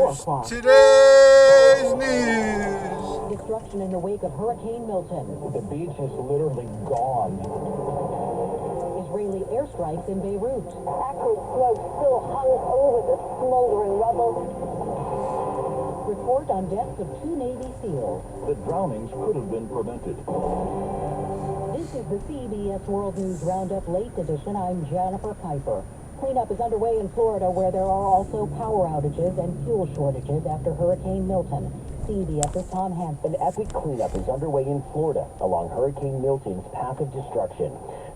Today's news. Destruction in the wake of Hurricane Milton. The beach is literally gone. Israeli airstrikes in Beirut. Acrid smoke still hung over the smoldering rubble. Report on deaths of 2 Navy SEALs. The drownings could have been prevented. This is the CBS World News Roundup Late Edition. I'm Jennifer Piper. Cleanup is underway in Florida, where there are also power outages and fuel shortages after Hurricane Milton. CBS's Tom Hansen. An epic cleanup is underway in Florida along Hurricane Milton's path of destruction.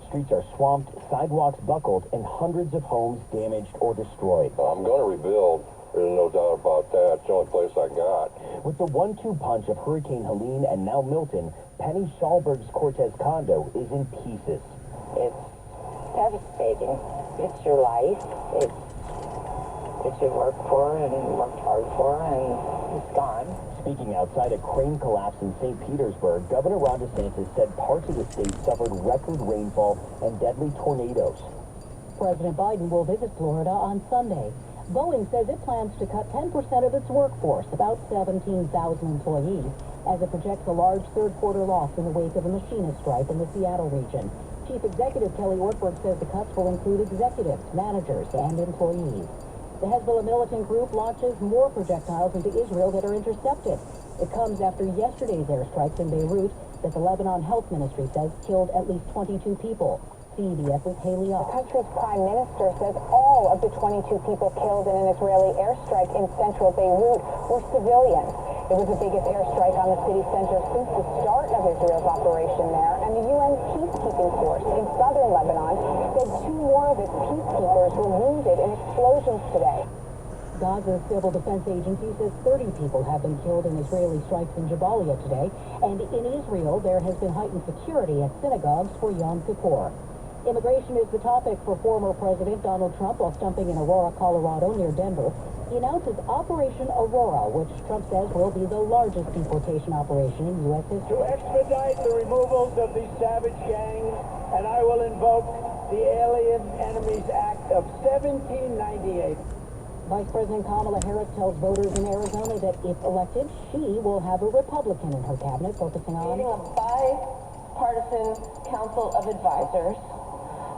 Streets are swamped, sidewalks buckled, and hundreds of homes damaged or destroyed. I'm going to rebuild. There's no doubt about that. It's the only place I got. With the 1-2 punch of Hurricane Helene and now Milton, Penny Schallberg's Cortez condo is in pieces. It's devastating. It's your life. It's what you work for and worked hard for, and it's gone. Speaking outside a crane collapse in St. Petersburg, Governor Ron DeSantis said parts of the state suffered record rainfall and deadly tornadoes. President Biden will visit Florida on Sunday. Boeing says it plans to cut 10% of its workforce, about 17,000 employees, as it projects a large third-quarter loss in the wake of a machinist strike in the Seattle region. Chief Executive Kelly Ortberg says the cuts will include executives, managers, and employees. The Hezbollah militant group launches more projectiles into Israel that are intercepted. It comes after yesterday's airstrikes in Beirut that the Lebanon Health Ministry says killed at least 22 people. CBS's Haley The Ott. country's prime minister says all of the 22 people killed in an Israeli airstrike in central Beirut were civilians. It was the biggest airstrike on the city center since the start of Israel's operation there, and the UN peacekeeping force in southern Lebanon said 2 more of its peacekeepers were wounded in explosions today. Gaza's civil defense agency says 30 people have been killed in Israeli strikes in Jabalia today, and in Israel there has been heightened security at synagogues for Yom Kippur. Immigration is the topic for former President Donald Trump while stumping in Aurora, Colorado, near Denver. He announces Operation Aurora, which Trump says will be the largest deportation operation in U.S. history. To expedite the removals of these savage gangs, and I will invoke the Alien Enemies Act of 1798. Vice President Kamala Harris tells voters in Arizona that if elected, she will have a Republican in her cabinet focusing on Creating a bipartisan council of advisors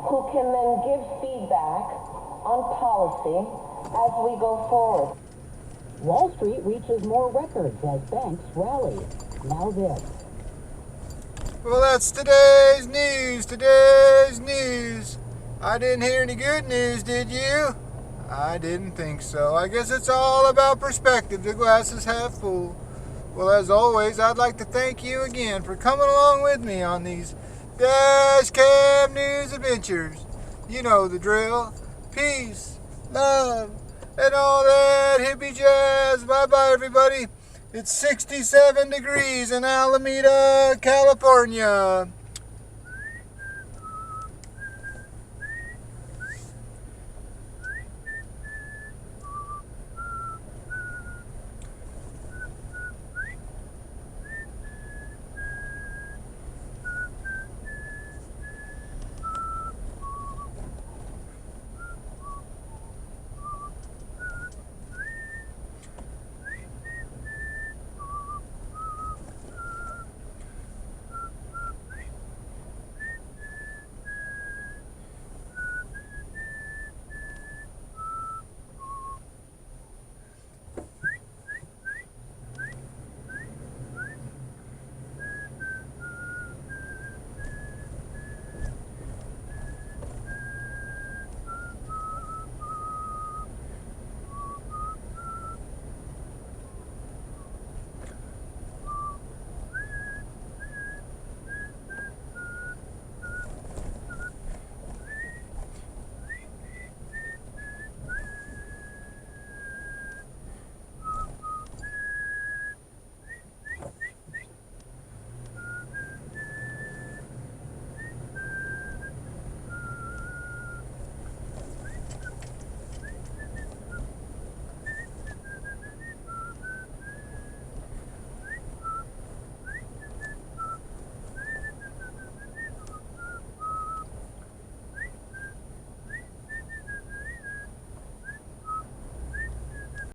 who can then give feedback on policy as we go forward. Wall Street reaches more records as banks rally. Now this. Well, that's today's news. Today's news. I didn't hear any good news, did you? I didn't think so. I guess it's all about perspective. The glass is half full. Well, as always, I'd like to thank you again for coming along with me on these Dash Cam News adventures. You know the drill. Peace, love, and all that hippie jazz. Bye-bye, everybody. It's 67 degrees in Alameda, California.